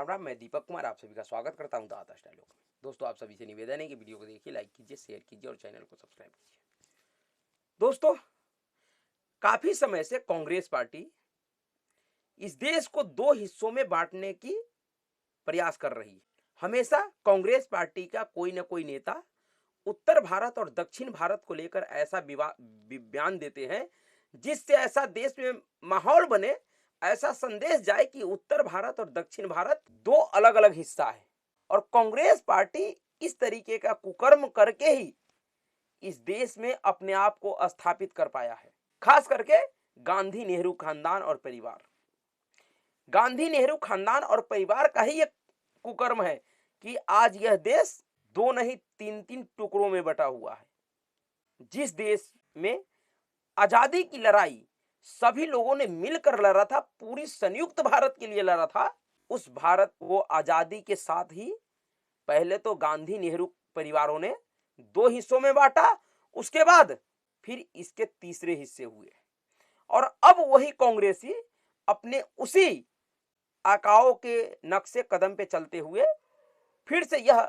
राम। मैं दीपक कुमार आप सभी का स्वागत करता हूं दाता स्टाइल में। दोस्तों, आप सभी से निवेदन है कि वीडियो को देखिए, लाइक कीजिए, शेयर कीजिए और चैनल को सब्सक्राइब कीजिए। दोस्तों, काफी समय से कांग्रेस पार्टी इस देश को दो हिस्सों में बांटने की प्रयास कर रही है। हमेशा कांग्रेस पार्टी का कोई न कोई नेता उत्तर भारत और दक्षिण भारत को लेकर ऐसा बयान देते हैं जिससे ऐसा देश में माहौल बने, ऐसा संदेश जाए कि उत्तर भारत और दक्षिण भारत दो अलग अलग हिस्सा है। और कांग्रेस पार्टी इस तरीके का कुकर्म करके ही इस देश में अपने आप को स्थापित कर पाया है। खास करके गांधी नेहरू खानदान और परिवार, गांधी नेहरू खानदान और परिवार का ही एक कुकर्म है कि आज यह देश दो नहीं तीन तीन टुकड़ों में बटा हुआ है। जिस देश में आजादी की लड़ाई सभी लोगों ने मिलकर लड़ा था, पूरी संयुक्त भारत के लिए लड़ा था, उस भारत को आजादी के साथ ही पहले तो गांधी नेहरू परिवारों ने दो हिस्सों में बांटा, उसके बाद फिर इसके तीसरे हिस्से हुए। और अब वही कांग्रेसी अपने उसी आकाओं के नक्शे कदम पे चलते हुए फिर से यह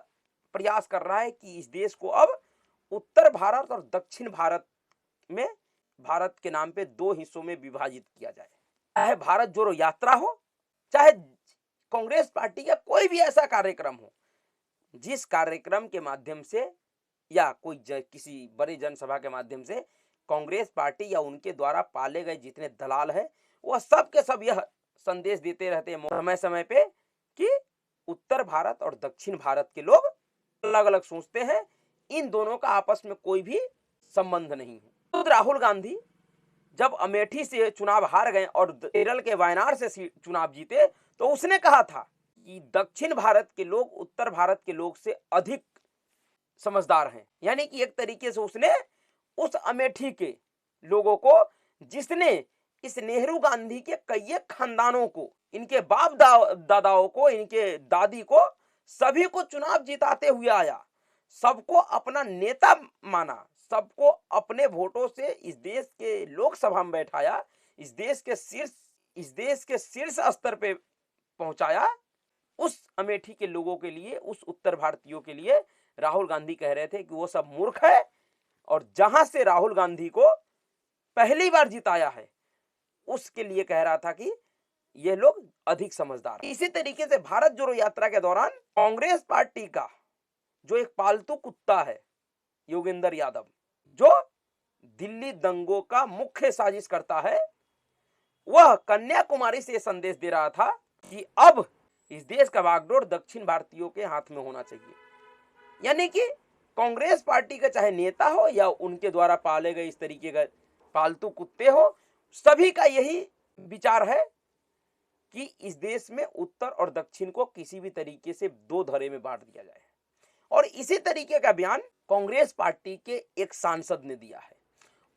प्रयास कर रहा है कि इस देश को अब उत्तर भारत और दक्षिण भारत में भारत के नाम पे दो हिस्सों में विभाजित किया जाए। चाहे भारत जोड़ो यात्रा हो, चाहे कांग्रेस पार्टी का कोई भी ऐसा कार्यक्रम हो जिस कार्यक्रम के माध्यम से या कोई किसी बड़े जनसभा के माध्यम से कांग्रेस पार्टी या उनके द्वारा पाले गए जितने दलाल हैं वह सब के सब यह संदेश देते रहते हैं समय समय पे कि उत्तर भारत और दक्षिण भारत के लोग अलग अलग सोचते हैं, इन दोनों का आपस में कोई भी संबंध नहीं है। तो राहुल गांधी जब अमेठी से चुनाव हार गए और केरल के वायनाड से चुनाव जीते तो उसने कहा था कि दक्षिण भारत के लोग उत्तर भारत के लोग से अधिक समझदार हैं। यानी कि एक तरीके से उसने उस अमेठी के लोगों को, जिसने इस नेहरू गांधी के कई खानदानों को, इनके बाप दादाओं को, इनके दादी को, सभी को चुनाव जिताते हुए आया, सबको अपना नेता माना, सबको अपने वोटों से इस देश के लोकसभा में बैठाया, इस देश के शीर्ष स्तर पे पहुंचाया, उस अमेठी के लोगों के लिए, उस उत्तर भारतीयों के लिए राहुल गांधी कह रहे थे कि वो सब मूर्ख है। और जहां से राहुल गांधी को पहली बार जिताया है उसके लिए कह रहा था कि ये लोग अधिक समझदार। इसी तरीके से भारत जोड़ो यात्रा के दौरान कांग्रेस पार्टी का जो एक पालतू कुत्ता है योगेंद्र यादव, जो दिल्ली दंगों का मुख्य साजिश करता है, वह कन्याकुमारी से संदेश दे रहा था कि अब इस देश का बागडोर दक्षिण भारतीयों के हाथ में होना चाहिए। यानी कि कांग्रेस पार्टी का चाहे नेता हो या उनके द्वारा पाले गए इस तरीके का पालतू कुत्ते हो, सभी का यही विचार है कि इस देश में उत्तर और दक्षिण को किसी भी तरीके से दो धड़े में बांट दिया जाए। और इसी तरीके का बयान कांग्रेस पार्टी के एक सांसद ने दिया है।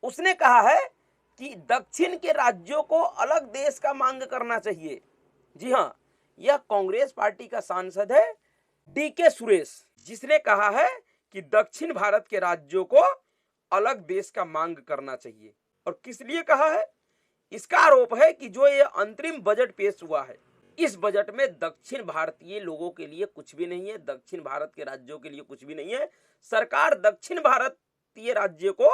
उसने कहा है कि दक्षिण के राज्यों को अलग देश का मांग करना चाहिए। जी हां, यह कांग्रेस पार्टी का सांसद है डीके सुरेश, जिसने कहा है कि दक्षिण भारत के राज्यों को अलग देश का मांग करना चाहिए। और किस लिए कहा है? इसका आरोप है कि जो ये अंतरिम बजट पेश हुआ है, इस बजट में दक्षिण भारतीय लोगों के लिए कुछ भी नहीं है, दक्षिण भारत के राज्यों के लिए कुछ भी नहीं है। सरकार दक्षिण भारतीय राज्य को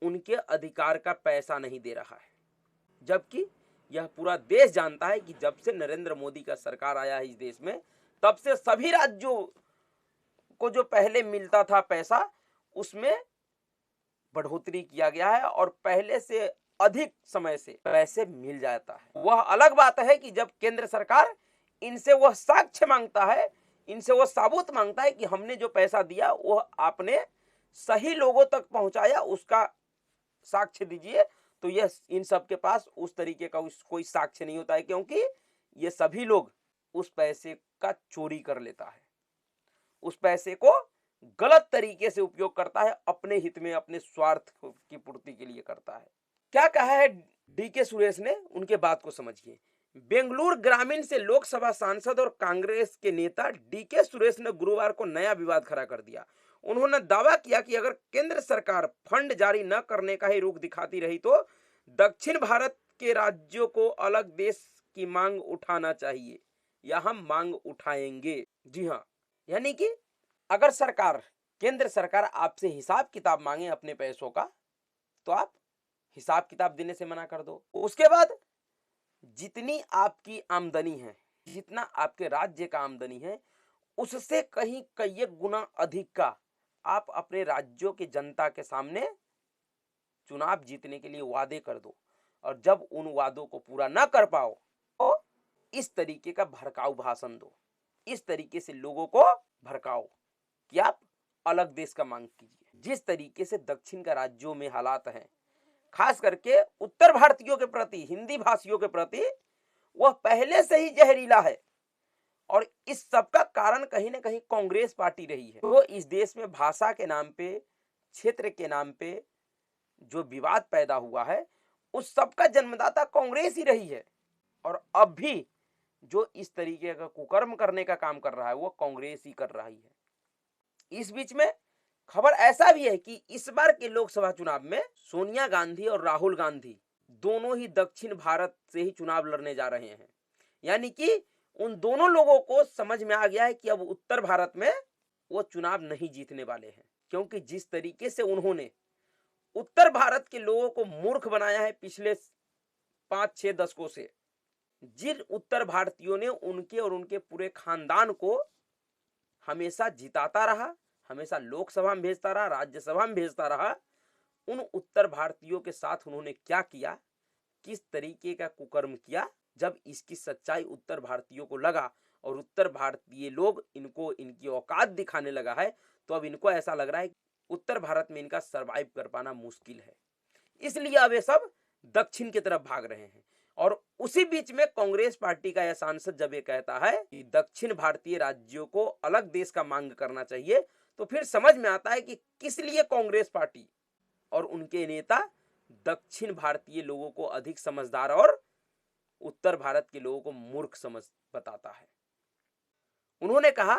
उनके अधिकार का पैसा नहीं दे रहा है, जबकि यह पूरा देश जानता है कि जब से नरेंद्र मोदी का सरकार आया है इस देश में, तब से सभी राज्यों को जो पहले मिलता था पैसा, उसमें बढ़ोतरी किया गया है और पहले से अधिक समय से पैसे मिल जाता है। वह अलग बात है कि जब केंद्र सरकार इनसे वह साक्ष्य मांगता है, इनसे वह सबूत मांगता है कि हमने जो पैसा दिया वह आपने सही लोगों तक पहुंचाया, उसका साक्ष्य दीजिए, तो यह इन सब के पास उस तरीके का कोई साक्ष्य नहीं होता है, क्योंकि ये सभी लोग उस पैसे का चोरी कर लेता है, उस पैसे को गलत तरीके से उपयोग करता है, अपने हित में, अपने स्वार्थ की पूर्ति के लिए करता है। क्या कहा है डीके सुरेश ने, उनके बात को समझिए। बेंगलुरु ग्रामीण से लोकसभा सांसद और कांग्रेस के नेता डीके सुरेश ने गुरुवार को नया विवाद खड़ा कर दिया। उन्होंने दावा किया कि अगर केंद्र सरकार फंड जारी न करने का ही रुख दिखाती रही तो दक्षिण भारत के राज्यों को अलग देश की मांग उठाना चाहिए। या हम मांग उठाएंगे। जी हाँ, यानी कि अगर सरकार, केंद्र सरकार आपसे हिसाब किताब मांगे अपने पैसों का, तो आप हिसाब किताब देने से मना कर दो। उसके बाद जितनी आपकी आमदनी है, जितना आपके राज्य का आमदनी है, उससे कहीं कई गुना अधिक का आप अपने राज्यों की जनता के सामने चुनाव जीतने के लिए वादे कर दो। और जब उन वादों को पूरा ना कर पाओ तो इस तरीके का भड़काऊ भाषण दो, इस तरीके से लोगों को भड़काओ कि आप अलग देश का मांग कीजिए। जिस तरीके से दक्षिण का राज्यों में हालात हैं, खास करके उत्तर भारतीयों के प्रति, हिंदी भाषियों के प्रति, वह पहले से ही जहरीला है। और इस सब का कारण कहीं ना कहीं कांग्रेस पार्टी रही है। तो इस देश में भाषा के नाम पे, क्षेत्र के नाम पे जो विवाद पैदा हुआ है, उस सब का जन्मदाता कांग्रेस ही रही है। और अब भी जो इस तरीके का कुकर्म करने का काम कर रहा है, वो कांग्रेस ही कर रही है। इस बीच में खबर ऐसा भी है कि इस बार के लोकसभा चुनाव में सोनिया गांधी और राहुल गांधी दोनों ही दक्षिण भारत से ही चुनाव लड़ने जा रहे हैं। यानी कि उन दोनों लोगों को समझ में आ गया है कि अब उत्तर भारत में वो चुनाव नहीं जीतने वाले हैं, क्योंकि जिस तरीके से उन्होंने उत्तर भारत के लोगों को मूर्ख बनाया है पिछले 5-6 दशकों से, जिन उत्तर भारतीयों ने उनके और उनके पूरे खानदान को हमेशा जिताता रहा, हमेशा लोकसभा में भेजता रहा, राज्यसभा में भेजता रहा, उन उत्तर भारतीयों के साथ उन्होंने क्या किया, किस तरीके का कुकर्म किया, जब इसकी सच्चाई उत्तर भारतीयों को लगा और उत्तर भारतीय लोग इनको इनकी औकात दिखाने लगा है, तो अब इनको ऐसा लग रहा है उत्तर भारत में इनका सरवाइव कर पाना मुश्किल है। इसलिए अब ये सब दक्षिण की तरफ भाग रहे हैं। और उसी बीच में कांग्रेस पार्टी का यह सांसद जब ये कहता है कि दक्षिण भारतीय राज्यों को अलग देश का मांग करना चाहिए, तो फिर समझ में आता है कि किस लिए कांग्रेस पार्टी और उनके नेता दक्षिण भारतीय लोगों को अधिक समझदार और उत्तर भारत के लोगों को मूर्ख समझ बताता है। उन्होंने कहा,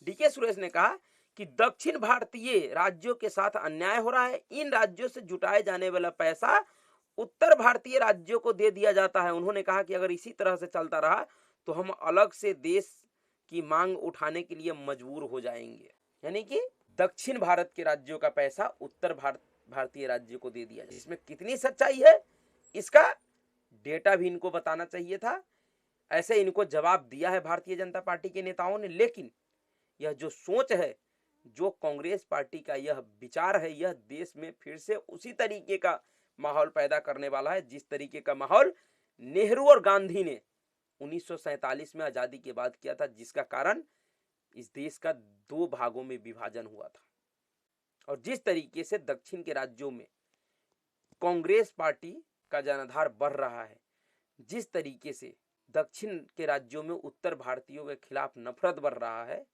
डीके सुरेश ने कहा कि दक्षिण भारतीय राज्यों के साथ अन्याय हो रहा है। इन राज्यों से जुटाए जाने वाला पैसा उत्तर भारतीय राज्यों को दे दिया जाता है। उन्होंने कहा कि अगर इसी तरह से चलता रहा तो हम अलग से देश की मांग उठाने के लिए मजबूर हो जाएंगे। यानी कि दक्षिण भारत के राज्यों का पैसा उत्तर भारतीय राज्यों को दे दिया जाए। इसमें कितनी सच्चाई है, इसका डेटा भी इनको बताना चाहिए था। ऐसे इनको जवाब दिया है भारतीय जनता पार्टी के नेताओं ने। लेकिन यह जो सोच है, जो कांग्रेस पार्टी का यह विचार है, यह देश में फिर से उसी तरीके का माहौल पैदा करने वाला है जिस तरीके का माहौल नेहरू और गांधी ने 1947 में आजादी के बाद किया था, जिसका कारण इस देश का 2 भागों में विभाजन हुआ था। और जिस तरीके से दक्षिण के राज्यों में कांग्रेस पार्टी का जनाधार बढ़ रहा है, जिस तरीके से दक्षिण के राज्यों में उत्तर भारतीयों के खिलाफ नफरत बढ़ रहा है,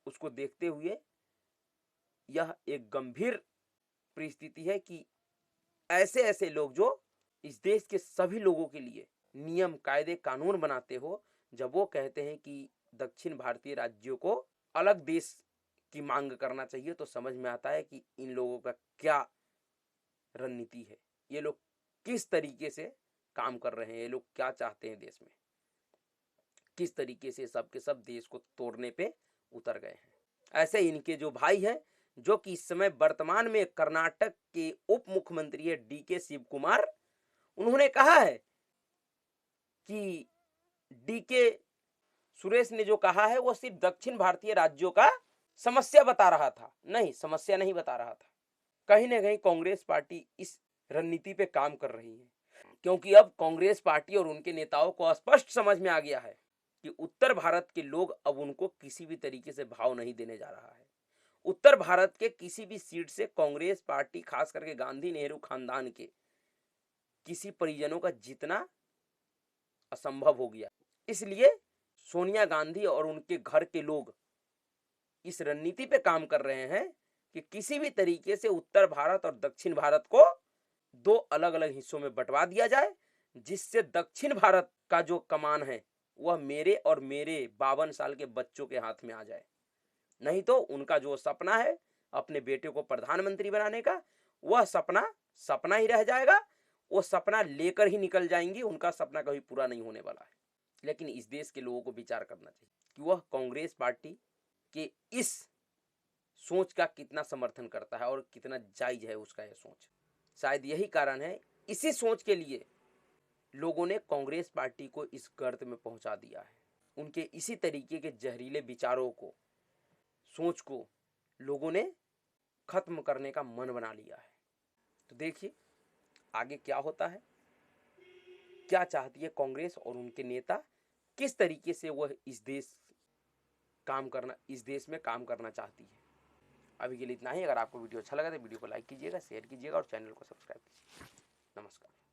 उसको देखते हुए यह एक गंभीर परिस्थिति है कि ऐसे ऐसे लोग जो इस देश के सभी लोगों के लिए नियम, कायदे, कानून बनाते हो, जब वो कहते हैं कि दक्षिण भारतीय राज्यों को अलग देश की मांग करना चाहिए, तो समझ में आता है कि इन लोगों का क्या रणनीति है, ये लोग किस तरीके से काम कर रहे हैं, ये लोग क्या चाहते हैं देश में, किस तरीके से सब के सब देश को तोड़ने पे उतर गए हैं। ऐसे इनके जो भाई हैं, जो कि इस समय वर्तमान में कर्नाटक के उप मुख्यमंत्री है डीके शिव कुमार, उन्होंने कहा है कि डीके सुरेश ने जो कहा है वो सिर्फ दक्षिण भारतीय राज्यों का समस्या बता रहा था, नहीं, समस्या नहीं बता रहा था। कहीं ना कहीं कांग्रेस पार्टी इस रणनीति पे काम कर रही है, क्योंकि अब कांग्रेस पार्टी और उनके नेताओं को स्पष्ट समझ में आ गया है कि उत्तर भारत के लोग अब उनको किसी भी तरीके से भाव नहीं देने जा रहा है। उत्तर भारत के किसी भी सीट से कांग्रेस पार्टी, खास करके गांधी नेहरू खानदान के किसी परिजनों का जीतना असंभव हो गया। इसलिए सोनिया गांधी और उनके घर के लोग इस रणनीति पे काम कर रहे हैं कि किसी भी तरीके से उत्तर भारत और दक्षिण भारत को 2 अलग अलग हिस्सों में बंटवा दिया जाए, जिससे दक्षिण भारत का जो कमान है वह मेरे और मेरे 52 साल के बच्चों के हाथ में आ जाए। नहीं तो उनका जो सपना है अपने बेटे को प्रधानमंत्री बनाने का, वह सपना सपना ही रह जाएगा। वो सपना लेकर ही निकल जाएंगी, उनका सपना कभी पूरा नहीं होने वाला है। लेकिन इस देश के लोगों को विचार करना चाहिए कि वह कांग्रेस पार्टी के इस सोच का कितना समर्थन करता है और कितना जायज है उसका यह सोच। शायद यही कारण है, इसी सोच के लिए लोगों ने कांग्रेस पार्टी को इस गर्त में पहुंचा दिया है। उनके इसी तरीके के जहरीले विचारों को, सोच को लोगों ने खत्म करने का मन बना लिया है। तो देखिए आगे क्या होता है, क्या चाहती है कांग्रेस और उनके नेता, किस तरीके से वह इस देश में काम करना चाहती है। अभी के लिए इतना ही। अगर आपको वीडियो अच्छा लगा तो वीडियो को लाइक कीजिएगा, शेयर कीजिएगा और चैनल को सब्सक्राइब कीजिएगा। नमस्कार।